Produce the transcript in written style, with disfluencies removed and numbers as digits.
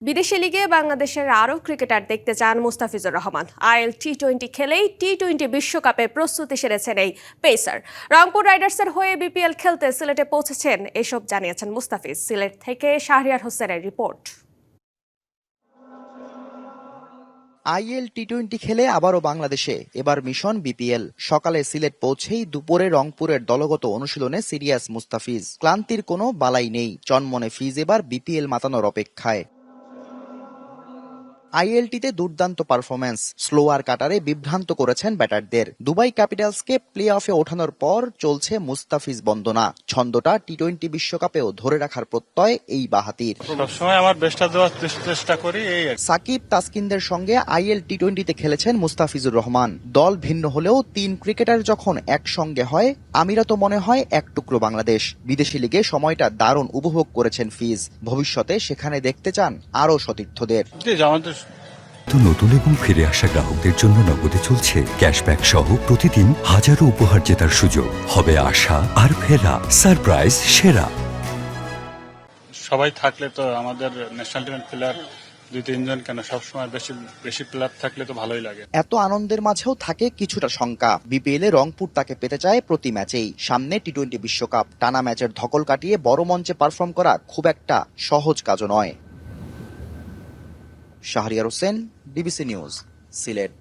বিদেশি লিগে বাংলাদেশের আরও ক্রিকেটার দেখতে চান মুস্তাফিজুর রহমান। আইএল টি-20 খেলেই টি-20 বিশ্বকাপে প্রস্তুতি সেরেছেন এই পেসার। রংপুর রাইডার্সের হয়ে বিপিএল খেলতে সিলেটে পৌঁছেছেন, এসব জানিয়েছেন মুস্তাফিজ। সিলেট থেকে শাহরিয়ার হোসেনের রিপোর্ট। আইএল টি-20 খেলে আবারও বাংলাদেশে, এবার মিশন বিপিএল। সকালে সিলেট পৌঁছেই দুপুরে রংপুরের দলগত অনুশীলনে সিরিয়াস মুস্তাফিজ। ক্লান্তির কোনো বালাই নেই, চনমনে ফিজ এবার বিপিএল মাতানোর অপেক্ষায়। আইএলটিতে দুর্দান্ত পারফরম্যান্স, স্লোয়ার কাটারে বিভ্রান্ত করেছেন ব্যাটারদের। দুবাই ক্যাপিটালসকে প্লে অফে ওঠানোর পর চলছে মুস্তাফিজ বন্দনা। ছন্দটা টি-20 বিশ্বকাপেও ধরে রাখার প্রত্যয় এই বাহাতির। সবসময় আমার বেস্টটা দেওয়ার চেষ্টা করি। সাকিব তাসকিনদের সঙ্গে আইএল টি-20তে খেলেছেন মুস্তাফিজুর রহমান। দল ভিন্ন হলেও তিন ক্রিকেটার যখন একসঙ্গে হয়, আমিরাত মনে হয় এক টুকরো বাংলাদেশ। বিদেশি লিগে সময়টা দারুণ উপভোগ করেছেন ফিজ। ভবিষ্যতে সেখানে দেখতে চান আরও সতীর্থদের। নতুন এবং ফিরে আসা গ্রাহকদের জন্য নগদে চলছে ক্যাশব্যাক সহ প্রতিদিন হাজারো উপহার জেতার সুযোগ। হবে আশা আর ফেরা, সারপ্রাইজ সেরা। সবাই থাকলে তো আমাদের ন্যাশনাল টিমের প্লেয়ার 2-3 জন কেন, সবসময় বেশি প্লেয়ার থাকলে তো ভালোই লাগে। এত আনন্দের মাঝেও থাকে কিছুটা শঙ্কা। বিপিএল এ রংপুর তাকে পেতে চায় প্রতি ম্যাচেই। সামনে টি-20 বিশ্বকাপ, টানা ম্যাচের ধকল কাটিয়ে বড় মঞ্চে পারফর্ম করা খুব একটা সহজ কাজও নয়। Shahriar Hossain, DBC news, Sylhet.